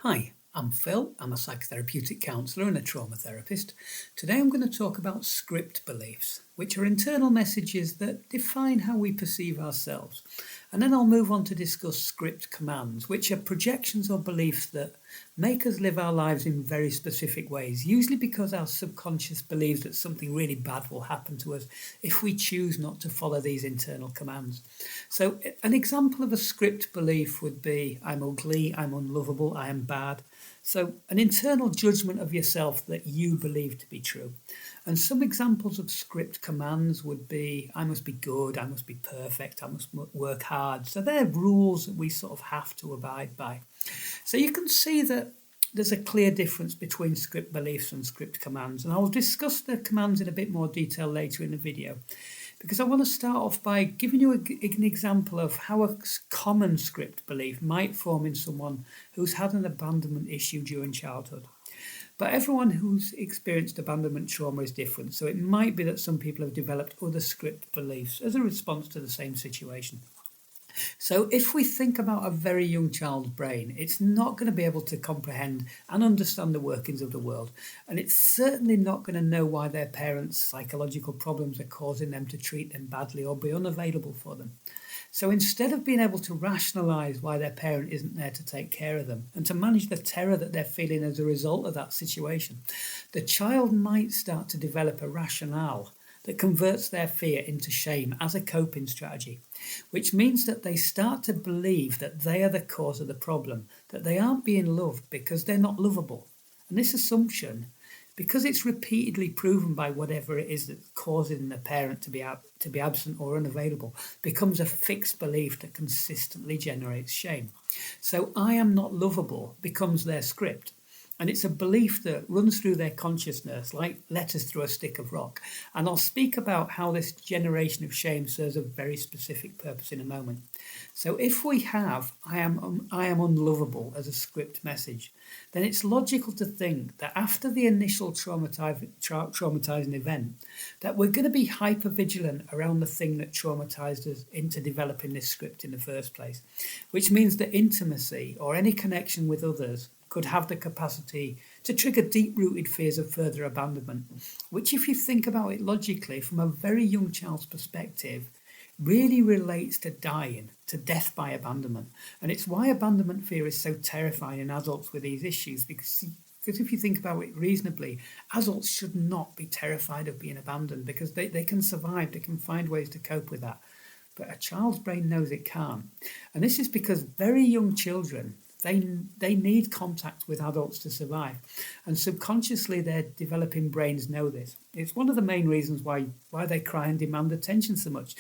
Hi, I'm Phil. I'm a psychotherapeutic counsellor and a trauma therapist. Today I'm going to talk about script beliefs, which are internal messages that define how we perceive ourselves. And then I'll move on to discuss script commands, which are projections or beliefs that make us live our lives in very specific ways, usually because our subconscious believes that something really bad will happen to us if we choose not to follow these internal commands. So, an example of a script belief would be I'm ugly, I'm unlovable, I am bad. So, an internal judgment of yourself that you believe to be true. And some examples of script commands would be I must be good, I must be perfect, I must work hard. So, they're rules that we sort of have to abide by. So, you can see that there's a clear difference between script beliefs and script commands. And I'll discuss the commands in a bit more detail later in the video, because I want to start off by giving you an example of how a common script belief might form in someone who's had an abandonment issue during childhood. But everyone who's experienced abandonment trauma is different, so it might be that some people have developed other script beliefs as a response to the same situation. So, if we think about a very young child's brain, it's not going to be able to comprehend and understand the workings of the world. And it's certainly not going to know why their parents' psychological problems are causing them to treat them badly or be unavailable for them. So, instead of being able to rationalise why their parent isn't there to take care of them and to manage the terror that they're feeling as a result of that situation, the child might start to develop a rationale that converts their fear into shame as a coping strategy, which means that they start to believe that they are the cause of the problem, that they aren't being loved because they're not lovable. And this assumption, because it's repeatedly proven by whatever it is that's causing the parent to be absent or unavailable, becomes a fixed belief that consistently generates shame. So I am not lovable becomes their script. And it's a belief that runs through their consciousness like letters through a stick of rock. And I'll speak about how this generation of shame serves a very specific purpose in a moment. So if we have I am unlovable as a script message, then it's logical to think that after the initial traumatizing event, that we're going to be hyper vigilant around the thing that traumatized us into developing this script in the first place, which means that intimacy or any connection with others could have the capacity to trigger deep-rooted fears of further abandonment, which, if you think about it logically from a very young child's perspective, really relates to dying, to death by abandonment. And it's why abandonment fear is so terrifying in adults with these issues, because if you think about it reasonably, adults should not be terrified of being abandoned because they can survive, they can find ways to cope with that. But a child's brain knows it can't. And this is because very young children, they need contact with adults to survive. And subconsciously, their developing brains know this. It's one of the main reasons why they cry and demand attention so much.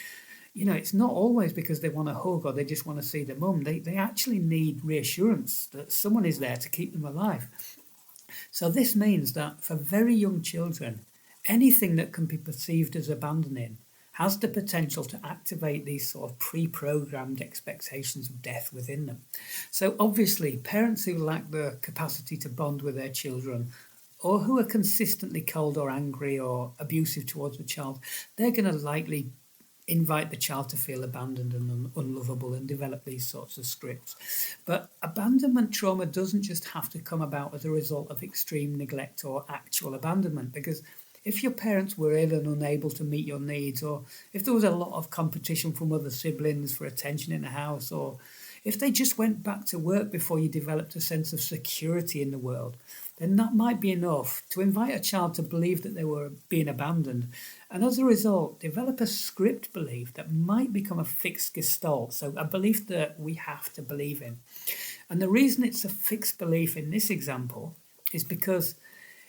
You know, it's not always because they want a hug or they just want to see their mum. They actually need reassurance that someone is there to keep them alive. So this means that for very young children, anything that can be perceived as abandoning has the potential to activate these sort of pre-programmed expectations of death within them. So obviously, parents who lack the capacity to bond with their children, or who are consistently cold or angry or abusive towards the child, they're going to likely invite the child to feel abandoned and unlovable and develop these sorts of scripts. But abandonment trauma doesn't just have to come about as a result of extreme neglect or actual abandonment, because if your parents were ill and unable to meet your needs, or if there was a lot of competition from other siblings for attention in the house, or if they just went back to work before you developed a sense of security in the world, then that might be enough to invite a child to believe that they were being abandoned. And as a result, develop a script belief that might become a fixed gestalt, so a belief that we have to believe in. And the reason it's a fixed belief in this example is because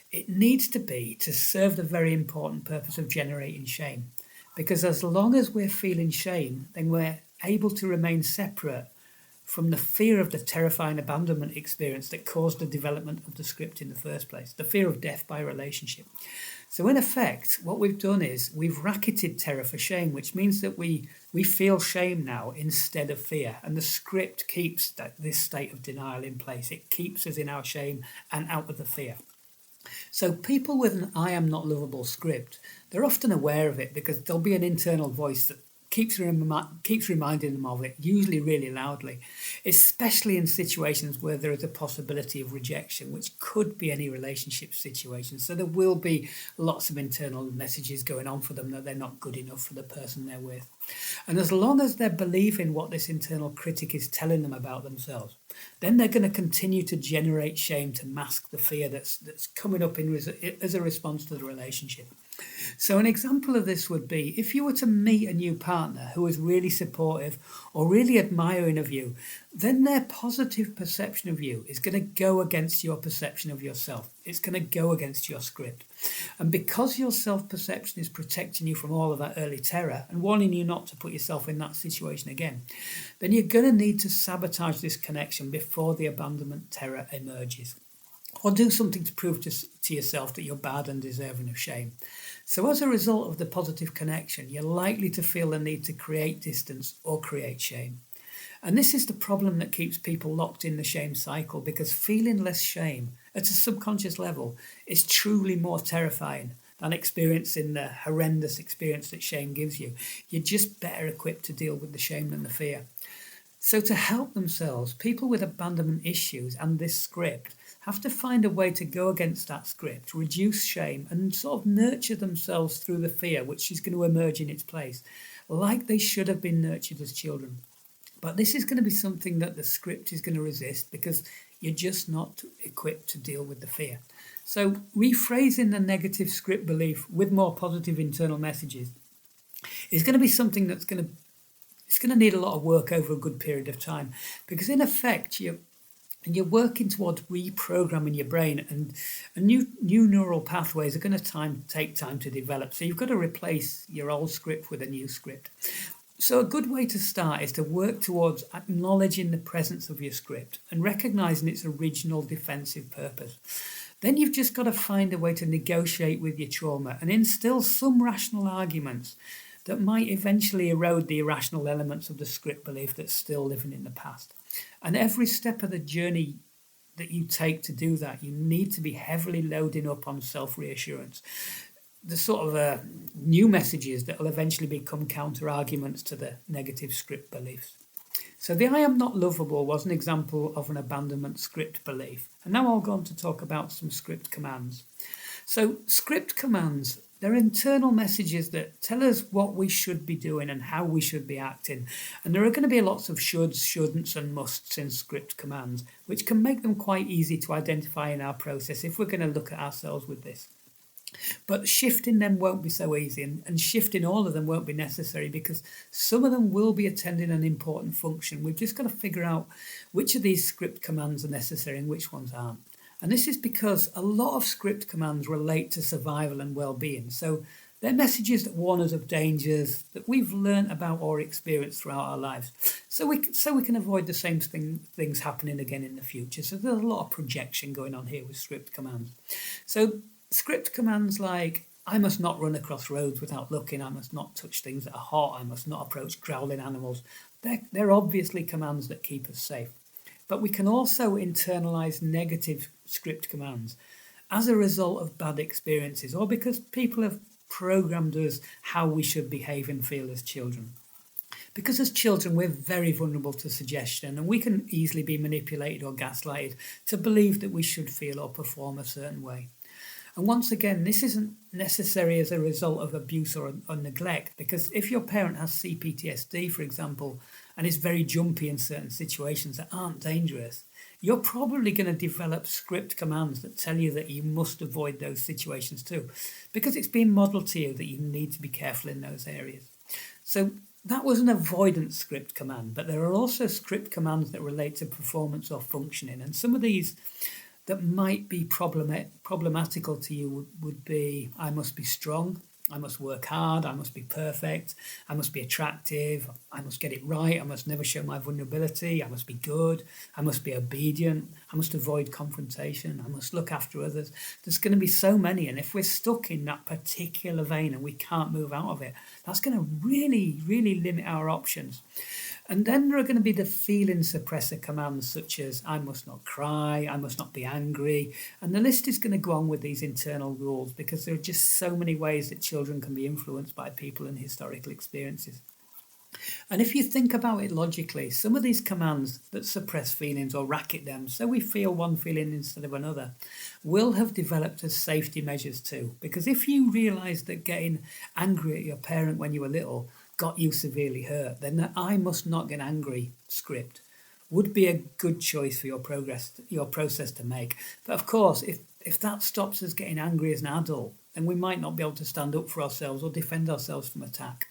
it needs to be to serve the very important purpose of generating shame. Because as long as we're feeling shame, then we're able to remain separate from the fear of the terrifying abandonment experience that caused the development of the script in the first place, the fear of death by relationship. So in effect, what we've done is we've racketed terror for shame, which means that we feel shame now instead of fear. And the script keeps this state of denial in place. It keeps us in our shame and out of the fear. So people with an I am not lovable script, they're often aware of it because there'll be an internal voice that keeps reminding them of it, usually really loudly, especially in situations where there is a possibility of rejection, which could be any relationship situation. So there will be lots of internal messages going on for them that they're not good enough for the person they're with. And as long as they're believing what this internal critic is telling them about themselves, then they're going to continue to generate shame to mask the fear that's coming up as a response to the relationship. So an example of this would be if you were to meet a new partner who is really supportive or really admiring of you, then their positive perception of you is going to go against your perception of yourself. It's going to go against your script. And because your self-perception is protecting you from all of that early terror and warning you not to put yourself in that situation again, then you're going to need to sabotage this connection before the abandonment terror emerges. Or do something to prove to yourself that you're bad and deserving of shame. So as a result of the positive connection, you're likely to feel the need to create distance or create shame. And this is the problem that keeps people locked in the shame cycle, because feeling less shame at a subconscious level is truly more terrifying than experiencing the horrendous experience that shame gives you. You're just better equipped to deal with the shame than the fear. So to help themselves, people with abandonment issues and this script have to find a way to go against that script, reduce shame, and sort of nurture themselves through the fear, which is going to emerge in its place, like they should have been nurtured as children. But this is going to be something that the script is going to resist, because you're just not equipped to deal with the fear. So rephrasing the negative script belief with more positive internal messages is going to be something it's going to need a lot of work over a good period of time, because in effect you're working towards reprogramming your brain, and new neural pathways are going to take time to develop. So you've got to replace your old script with a new script. So a good way to start is to work towards acknowledging the presence of your script and recognizing its original defensive purpose. Then you've just got to find a way to negotiate with your trauma and instill some rational arguments that might eventually erode the irrational elements of the script belief that's still living in the past. And every step of the journey that you take to do that, you need to be heavily loading up on self-reassurance. The sort of new messages that will eventually become counter-arguments to the negative script beliefs. So the I am not lovable was an example of an abandonment script belief. And now I'll go on to talk about some script commands. So script commands, they're internal messages that tell us what we should be doing and how we should be acting. And there are going to be lots of shoulds, shouldn'ts and musts in script commands, which can make them quite easy to identify in our process if we're going to look at ourselves with this. But shifting them won't be so easy, and shifting all of them won't be necessary, because some of them will be attending an important function. We've just got to figure out which of these script commands are necessary and which ones aren't. And this is because a lot of script commands relate to survival and well-being. So they're messages that warn us of dangers that we've learned about or experienced throughout our lives. So we can avoid the same things happening again in the future. So there's a lot of projection going on here with script commands. So script commands like, I must not run across roads without looking, I must not touch things that are hot, I must not approach growling animals. They're obviously commands that keep us safe. But we can also internalize negative script commands as a result of bad experiences, or because people have programmed us how we should behave and feel as children. Because as children, we're very vulnerable to suggestion, and we can easily be manipulated or gaslighted to believe that we should feel or perform a certain way. And once again, this isn't necessary as a result of abuse or neglect, because if your parent has CPTSD, for example, and is very jumpy in certain situations that aren't dangerous, you're probably going to develop script commands that tell you that you must avoid those situations too, because it's being modelled to you that you need to be careful in those areas. So that was an avoidance script command, but there are also script commands that relate to performance or functioning, and some of these that might be problematical to you would be, I must be strong, I must work hard, I must be perfect, I must be attractive, I must get it right, I must never show my vulnerability, I must be good, I must be obedient, I must avoid confrontation, I must look after others. There's going to be so many, and if we're stuck in that particular vein and we can't move out of it, that's going to really, really limit our options. And then there are going to be the feeling suppressor commands, such as I must not cry, I must not be angry. And the list is going to go on with these internal rules, because there are just so many ways that children can be influenced by people and historical experiences. And if you think about it logically, some of these commands that suppress feelings or racket them so we feel one feeling instead of another will have developed as safety measures too. Because if you realise that getting angry at your parent when you were little got you severely hurt, then the I must not get angry script would be a good choice for your process to make. But of course, if that stops us getting angry as an adult, then we might not be able to stand up for ourselves or defend ourselves from attack.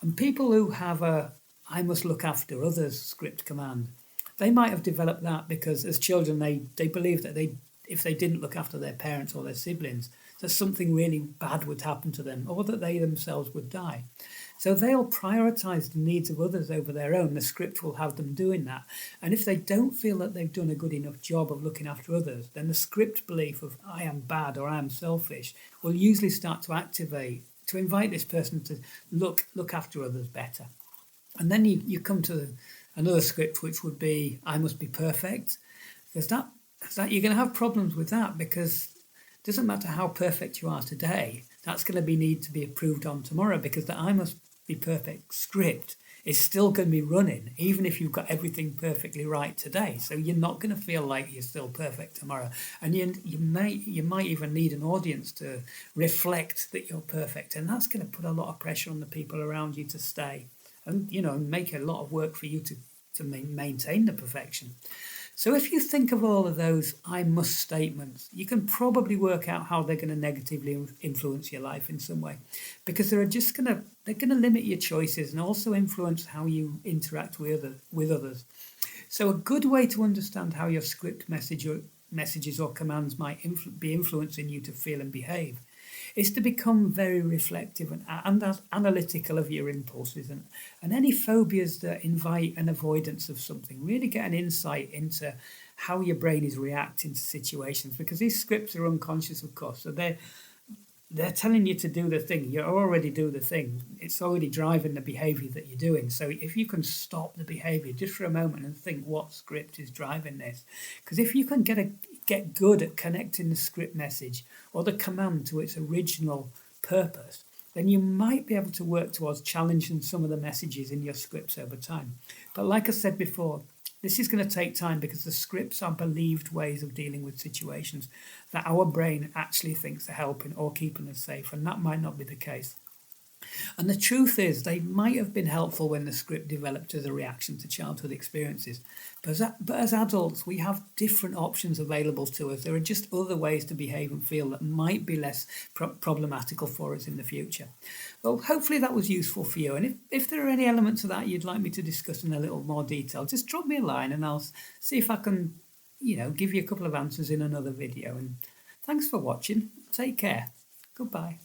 And people who have a I must look after others script command, they might have developed that because as children they believed that if they didn't look after their parents or their siblings, that something really bad would happen to them or that they themselves would die. So they'll prioritise the needs of others over their own. The script will have them doing that. And if they don't feel that they've done a good enough job of looking after others, then the script belief of I am bad or I am selfish will usually start to activate to invite this person to look after others better. And then you come to another script, which would be I must be perfect. Because that you're going to have problems with that because it doesn't matter how perfect you are today, that's going to need to be approved on tomorrow because the I must be perfect script is still going to be running even if you've got everything perfectly right today. So you're not going to feel like you're still perfect tomorrow, and you might even need an audience to reflect that you're perfect, and that's going to put a lot of pressure on the people around you to stay, and make a lot of work for you to maintain the perfection. So if you think of all of those I must statements, you can probably work out how they're going to negatively influence your life in some way, because they're going to limit your choices and also influence how you interact with others. So a good way to understand how your script messages or commands might be influencing you to feel and behave is to become very reflective and analytical of your impulses and any phobias that invite an avoidance of something. Really get an insight into how your brain is reacting to situations, because these scripts are unconscious, of course. So they're telling you to do the thing. You already do the thing. It's already driving the behavior that you're doing. So if you can stop the behavior just for a moment and think what script is driving this, because if you can get good at connecting the script message or the command to its original purpose, then you might be able to work towards challenging some of the messages in your scripts over time. But like I said before, this is going to take time because the scripts are believed ways of dealing with situations that our brain actually thinks are helping or keeping us safe, and that might not be the case. And the truth is, they might have been helpful when the script developed as a reaction to childhood experiences. But as adults, we have different options available to us. There are just other ways to behave and feel that might be less problematical for us in the future. Well, hopefully that was useful for you. And if there are any elements of that you'd like me to discuss in a little more detail, just drop me a line and I'll see if I can, give you a couple of answers in another video. And thanks for watching. Take care. Goodbye.